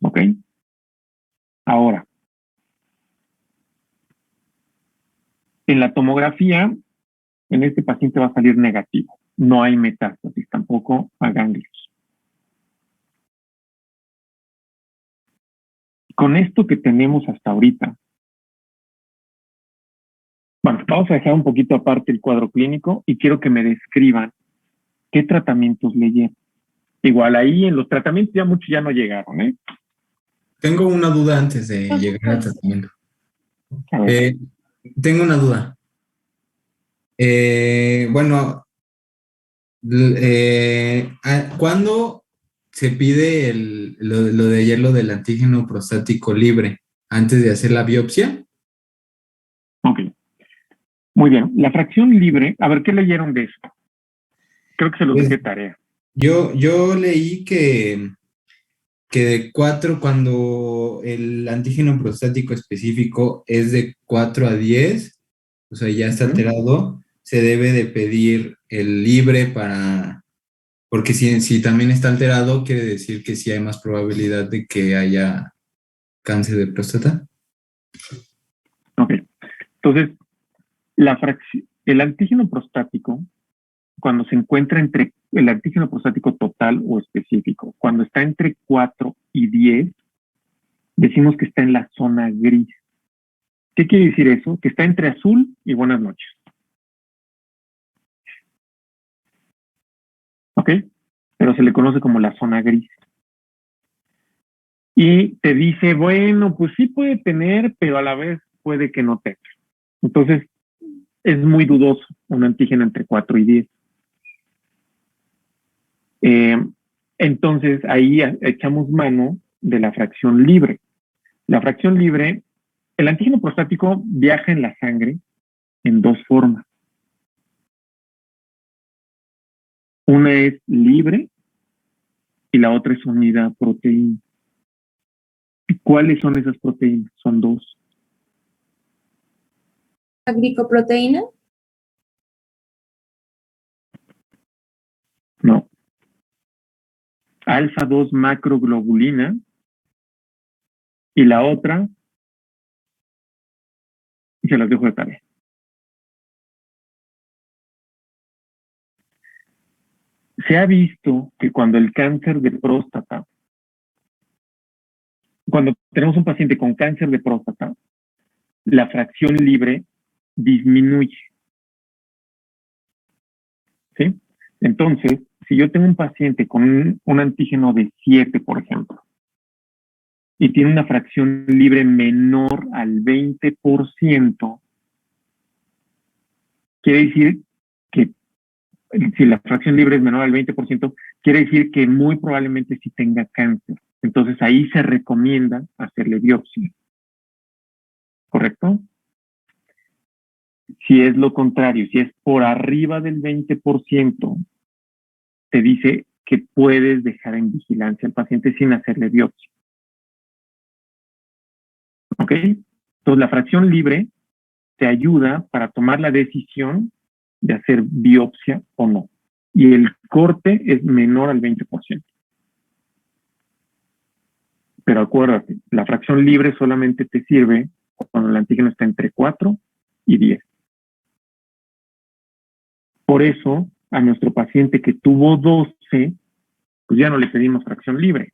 ¿Ok? Ahora, en la tomografía, en este paciente va a salir negativo. No hay metástasis, tampoco a ganglios. Con esto que tenemos hasta ahorita, bueno, vamos a dejar un poquito aparte el cuadro clínico y quiero que me describan qué tratamientos le llevan. Igual ahí en los tratamientos ya muchos ya no llegaron, ¿eh? Tengo una duda antes de llegar al tratamiento. Tengo una duda. Bueno, ¿cuándo se pide lo de ayer, lo del antígeno prostático libre? ¿Antes de hacer la biopsia? Ok. Muy bien. La fracción libre, a ver, ¿qué leyeron de eso? Creo que se los dejé tarea. Yo leí que de 4, cuando el antígeno prostático específico es de 4 a 10, o sea, ya está alterado, se debe de pedir el libre Porque si también está alterado, quiere decir que sí hay más probabilidad de que haya cáncer de próstata. Ok. Entonces, el antígeno prostático, cuando se encuentra entre el antígeno prostático total o específico, cuando está entre 4 y 10, decimos que está en la zona gris. ¿Qué quiere decir eso? Que está entre azul y buenas noches. ¿Ok? Pero se le conoce como la zona gris. Y te dice, bueno, pues sí puede tener, pero a la vez puede que no tenga. Entonces, es muy dudoso un antígeno entre 4 y 10. Entonces, ahí echamos mano de la fracción libre. La fracción libre, el antígeno prostático viaja en la sangre en dos formas. Una es libre y la otra es unida a proteína. ¿Cuáles son esas proteínas? Son dos. ¿La glicoproteína? No. Alfa 2 macroglobulina y la otra, y se las dejo de tarea. Se ha visto que cuando el cáncer de próstata, cuando tenemos un paciente con cáncer de próstata, la fracción libre disminuye. ¿Sí? Entonces, si yo tengo un paciente con un antígeno de 7, por ejemplo, y tiene una fracción libre menor al 20%, quiere decir que si la fracción libre es menor al 20%, quiere decir que muy probablemente sí tenga cáncer. Entonces ahí se recomienda hacerle biopsia. ¿Correcto? Si es lo contrario, si es por arriba del 20%, te dice que puedes dejar en vigilancia al paciente sin hacerle biopsia. ¿Ok? Entonces la fracción libre te ayuda para tomar la decisión de hacer biopsia o no. Y el corte es menor al 20%. Pero acuérdate, la fracción libre solamente te sirve cuando el antígeno está entre 4 y 10. Por eso, a nuestro paciente que tuvo 12, pues ya no le pedimos fracción libre.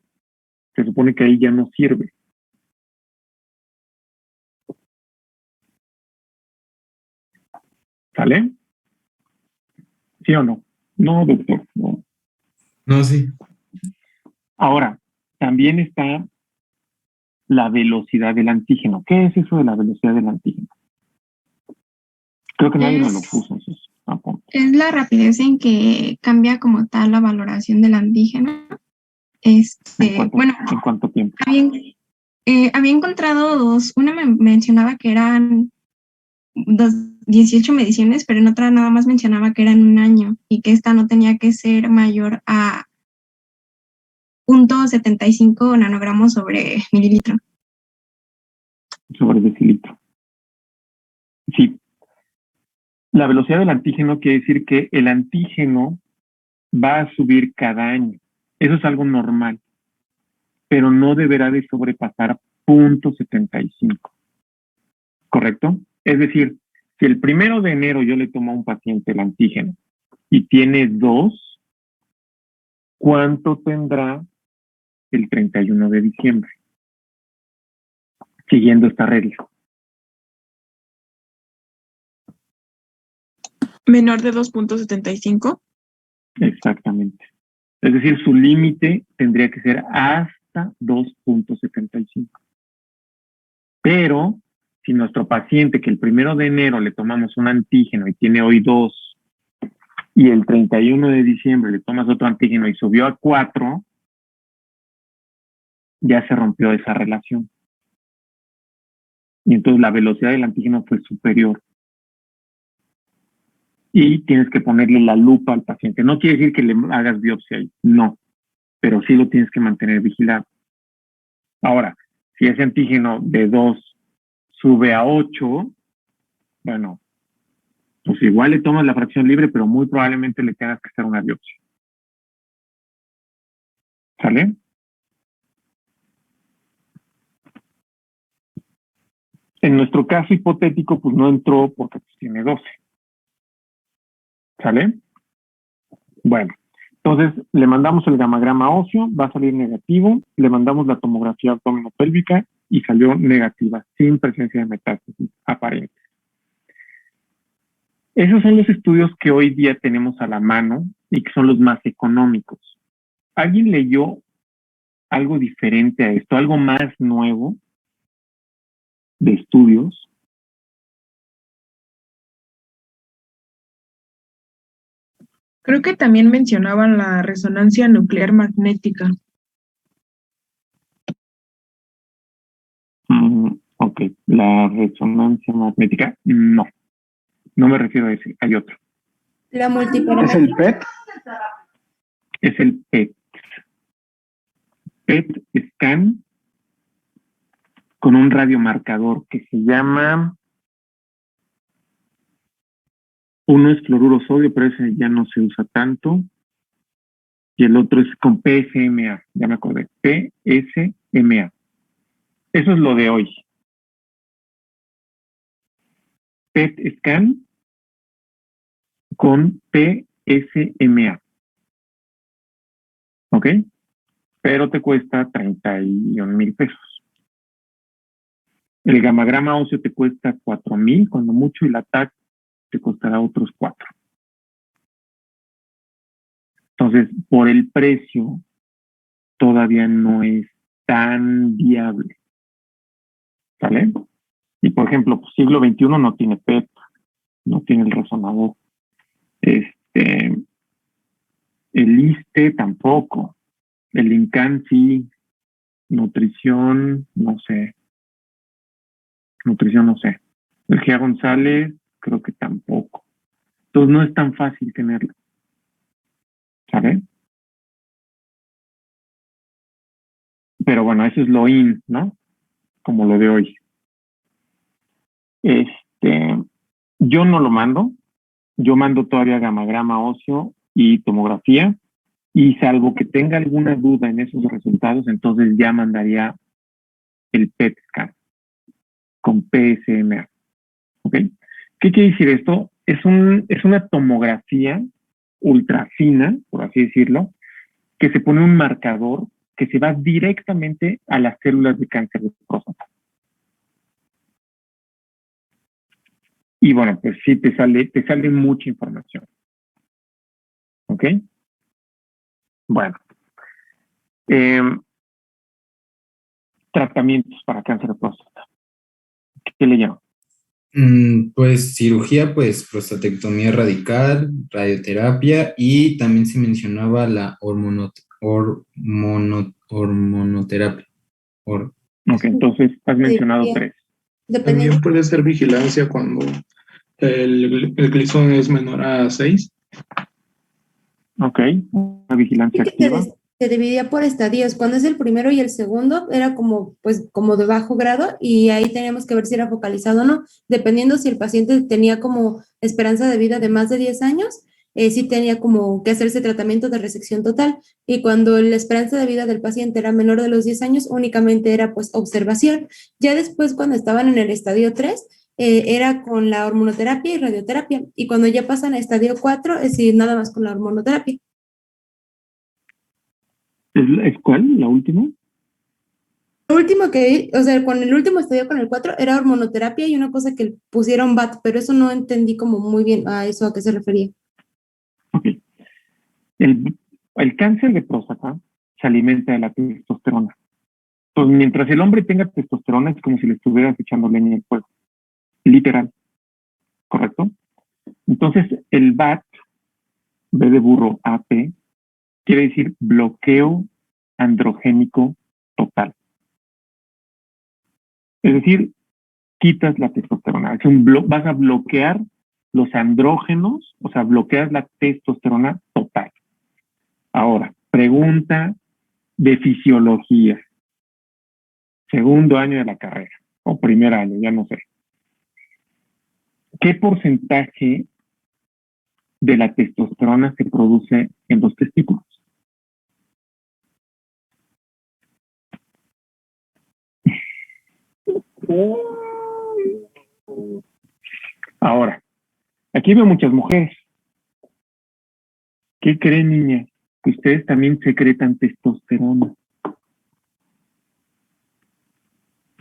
Se supone que ahí ya no sirve. ¿Sale? ¿Sí o no? No, doctor, no. No, sí. Ahora, también está la velocidad del antígeno. ¿Qué es eso de la velocidad del antígeno? Creo que nadie nos lo puso en sus apuntes. Es la rapidez en que cambia como tal la valoración del antígeno. Bueno, ¿En cuánto tiempo? había encontrado dos. Una me mencionaba que eran 18 mediciones, pero en otra nada más mencionaba que eran un año y que esta no tenía que ser mayor a 0.75 nanogramos sobre mililitro. Sobre decilitro. Sí. La velocidad del antígeno quiere decir que el antígeno va a subir cada año. Eso es algo normal, pero no deberá de sobrepasar 0.75. ¿Correcto? Es decir, si el 1 de enero yo le tomo a un paciente el antígeno y tiene 2, ¿cuánto tendrá el 31 de diciembre? Siguiendo esta regla. Menor de 2.75. Exactamente. Es decir, su límite tendría que ser hasta 2.75. Pero si nuestro paciente que el 1 de enero le tomamos un antígeno y tiene hoy 2, y el 31 de diciembre le tomas otro antígeno y subió a 4, ya se rompió esa relación. Y entonces la velocidad del antígeno fue superior. Y tienes que ponerle la lupa al paciente. No quiere decir que le hagas biopsia ahí, no, pero sí lo tienes que mantener vigilado. Ahora, si ese antígeno de 2 sube a 8, bueno, pues igual le tomas la fracción libre, pero muy probablemente le tengas que hacer una biopsia. ¿Sale? En nuestro caso hipotético, pues no entró porque pues, tiene 12. ¿Sale? Bueno, entonces le mandamos el gamagrama óseo, va a salir negativo, le mandamos la tomografía abdominopélvica y salió negativa, sin presencia de metástasis aparente. Esos son los estudios que hoy día tenemos a la mano y que son los más económicos. ¿Alguien leyó algo diferente a esto, algo más nuevo de estudios? Creo que también mencionaban la resonancia nuclear magnética. Ok, la resonancia magnética, no me refiero a ese, hay otro. La ¿Es multiparametría. el PET? Es el PET. PET scan con un radiomarcador que se llama, uno es fluoruro sodio, pero ese ya no se usa tanto, y el otro es con PSMA, ya me acordé, PSMA. Eso es lo de hoy. PET scan con PSMA. ¿Ok? Pero te cuesta 31,000 pesos. El gamagrama óseo te cuesta 4,000 cuando mucho y la TAC te costará otros 4. Entonces, por el precio, todavía no es tan viable. ¿Sale? Y por ejemplo, pues, siglo XXI no tiene PET, no tiene el resonador. El ISSSTE tampoco. El INCAN sí. Nutrición, no sé. El GEA González, creo que tampoco. Entonces no es tan fácil tenerlo. ¿Sabe? Pero bueno, eso es lo in, ¿no? Como lo de hoy. Yo no lo mando. Yo mando todavía gamagrama óseo y tomografía. Y salvo que tenga alguna duda en esos resultados, entonces ya mandaría el PET scan con PSMA. ¿Ok? ¿Qué quiere decir esto? Es una tomografía ultra fina, por así decirlo, que se pone un marcador que se va directamente a las células de cáncer de próstata. Y bueno, pues sí, te sale mucha información. ¿Ok? Bueno. Tratamientos para cáncer de próstata. ¿Qué le llaman? Pues cirugía, pues prostatectomía radical, radioterapia y también se mencionaba la hormonoterapia. Ok, entonces has mencionado 3. También puede ser vigilancia cuando el glisón es menor a 6. Ok, una vigilancia activa. Se dividía por estadios. Cuando es el primero y el segundo, era como de bajo grado y ahí teníamos que ver si era focalizado o no. Dependiendo si el paciente tenía como esperanza de vida de más de 10 años, sí tenía como que hacerse tratamiento de resección total. Y cuando la esperanza de vida del paciente era menor de los 10 años, únicamente era pues observación. Ya después, cuando estaban en el estadio 3, era con la hormonoterapia y radioterapia. Y cuando ya pasan a estadio 4, es decir, nada más con la hormonoterapia. ¿Es cuál? ¿La última? Lo último que, o sea, con el último estudio con el 4 era hormonoterapia y una cosa que pusieron BAT, pero eso no entendí como muy bien a eso a qué se refería. Ok. El cáncer de próstata se alimenta de la testosterona. Entonces, mientras el hombre tenga testosterona, es como si le estuvieras echando leña al fuego. Literal. ¿Correcto? Entonces, el BAT, B de burro, AP, quiere decir bloqueo androgénico total. Es decir, quitas la testosterona. Vas a bloquear los andrógenos, o sea, bloqueas la testosterona total. Ahora, pregunta de fisiología. Segundo año de la carrera, o primer año, ya no sé. ¿Qué porcentaje de la testosterona se produce en los testículos? Ahora, aquí veo muchas mujeres. ¿Qué creen, niñas? Que ustedes también secretan testosterona.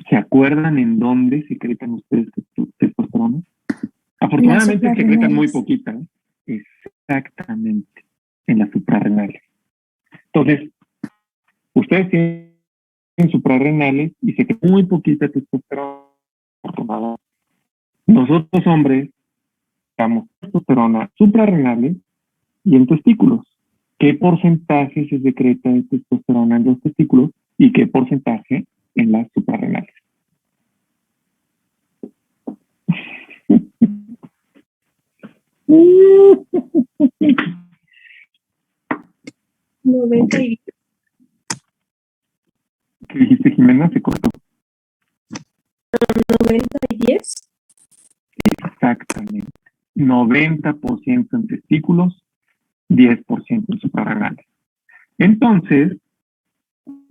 ¿Se acuerdan en dónde secretan ustedes testosterona? Afortunadamente secretan muy poquita, ¿eh? Exactamente, en las suprarrenales. Entonces, ustedes tienen suprarrenales y secretan muy poquita testosterona. Nosotros hombres damos testosterona suprarrenales y en testículos. ¿Qué porcentaje se secreta de testosterona en los testículos y qué porcentaje en las suprarrenales? ¿Qué dijiste, Jimena? Se cortó. 90 y 10. Exactamente. 90% en testículos, 10% en suprarrenales. Entonces,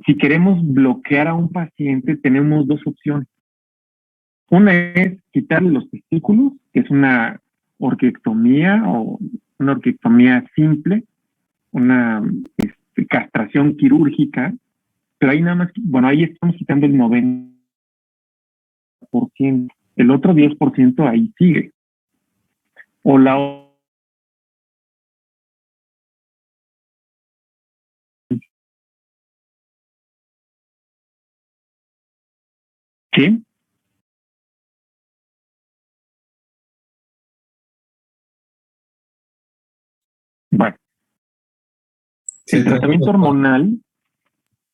si queremos bloquear a un paciente, tenemos dos opciones. Una es quitarle los testículos, que es una orquiectomía o una orquiectomía simple, una castración quirúrgica, pero ahí nada más, bueno, ahí estamos quitando el 90%. El otro 10% ahí sigue. O la ¿sí? Bueno, el tratamiento hormonal,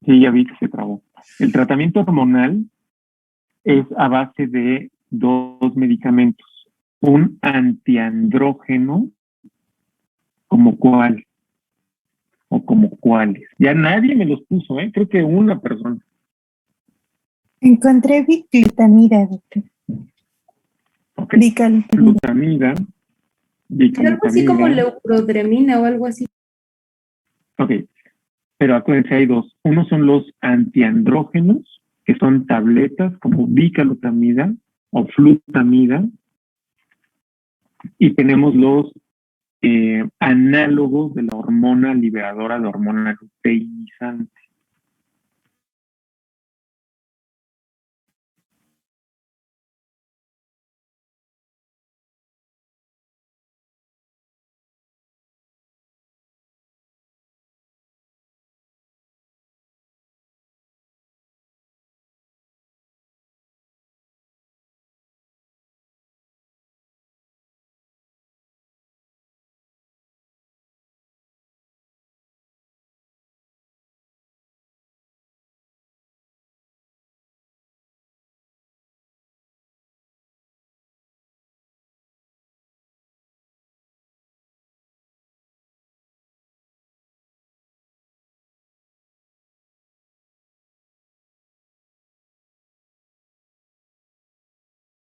sí, ya vi que se trabó. El tratamiento hormonal es a base de dos medicamentos. Un antiandrógeno, como cuál, o como cuáles. Ya nadie me los puso, ¿eh? Creo que una persona. Encontré bicglutamida, doctor. Okay. Bicglutamida. Algo así como leucrodremina o algo así. Ok, pero acuérdense, hay dos. Uno son los antiandrógenos, que son tabletas como bicglutamida o flutamida, y tenemos los análogos de la hormona liberadora de hormona luteinizante.